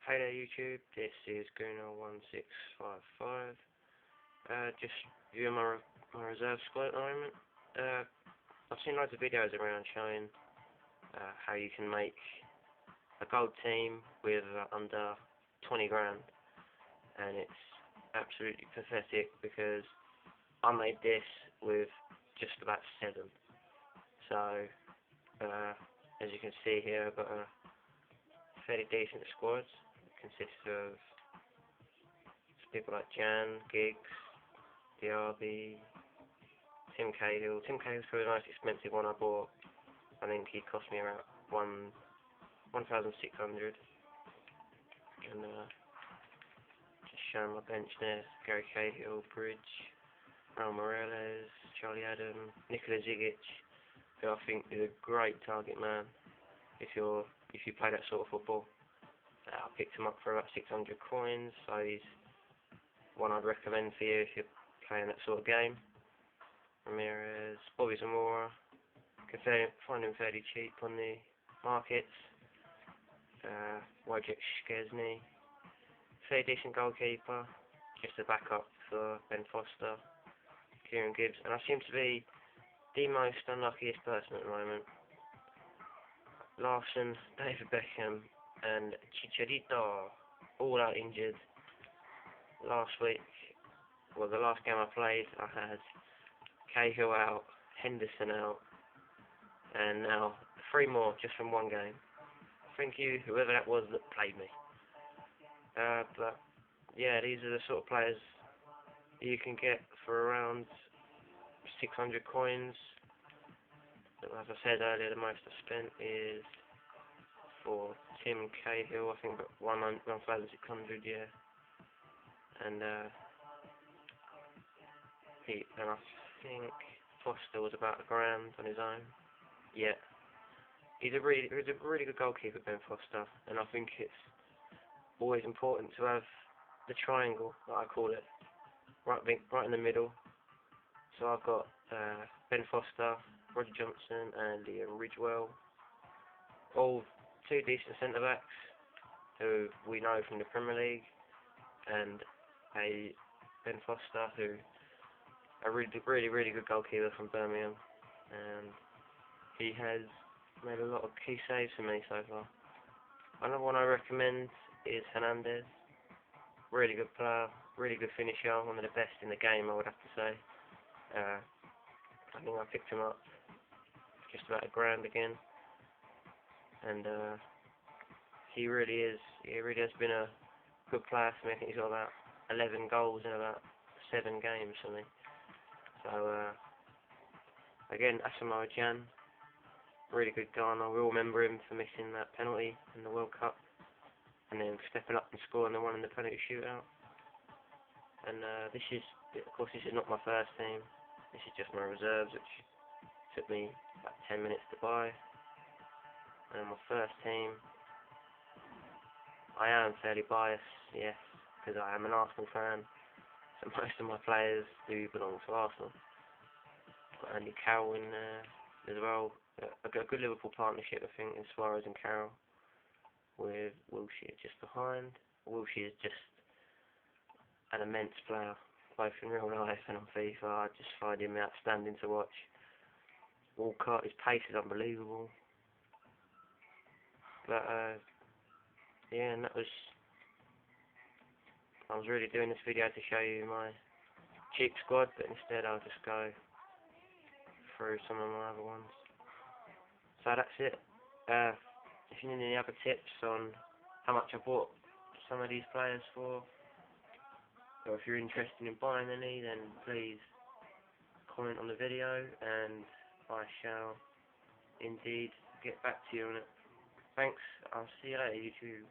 Hey there YouTube, this is Gooner1655. Just viewing my reserve squad at the moment. I've seen loads of videos around showing how you can make a gold team with under 20 grand, and it's absolutely pathetic because I made this with just about 7. So as you can see here, I've got a fairly decent squad. It consists of people like Jan, Giggs, Diaby, Tim Cahill. Tim Cahill's probably the most expensive one I bought. I think he cost me around 1,600. And just showing my bench there: Gary Cahill, Bridge, Raul Morales, Charlie Adam, Nikola Zigic, who I think is a great target man if you play that sort of football. I picked him up for about 600 coins, so he's one I'd recommend for you if you're playing that sort of game. Ramirez, Bobby Zamora, can find him fairly cheap on the markets. Wojciech Szczesny, fairly decent goalkeeper, just a backup for Ben Foster, Kieran Gibbs, and I seem to be the most unluckiest person at the moment. Larson, David Beckham, and Chicharito all out injured. Last week, well, the last game I played, I had Cahill out, Henderson out, and now 3 more just from one game. Thank you, whoever that was that played me. But yeah, these are the sort of players you can get for around 600 coins. As I said earlier, the most I spent is for Tim Cahill, I think about 1,600, yeah. And I think Foster was about £1,000 on his own. Yeah, he's a really good goalkeeper, Ben Foster, and I think it's always important to have the triangle, that I call it, right in the middle. So I've got Ben Foster, Roger Johnson, and Liam Ridgewell, all 2 decent centre backs who we know from the Premier League, and a Ben Foster who a really good goalkeeper from Birmingham, and he has made a lot of key saves for me so far. Another one I recommend is Hernandez. Really good player, really good finisher, one of the best in the game, I would have to say. I think I picked him up just about £1,000 again, and he really has been a good player for me. I think he's got about 11 goals in about 7 games for me. So again, Asamoah Gyan, really good Ghana. We all remember him for missing that penalty in the World Cup, and then stepping up and scoring the one in the penalty shootout. And this is not my first team. This is just my reserves, which took me about 10 minutes to buy. And my first team, I am fairly biased, yes, because I am an Arsenal fan. So most of my players do belong to Arsenal. Got Andy Carroll in there as well. A good Liverpool partnership, I think, in Suarez and Carroll, with Wilshere just behind. Wilshere is just an immense player, both in real life and on FIFA. I just find him outstanding to watch. Walcott, his pace is unbelievable. But yeah, and I was really doing this video to show you my cheap squad, but instead I'll just go through some of my other ones. So that's it. If you need any other tips on how much I bought some of these players for, or if you're interested in buying any, then please comment on the video and I shall indeed get back to you on it. Thanks, I'll see you later YouTube.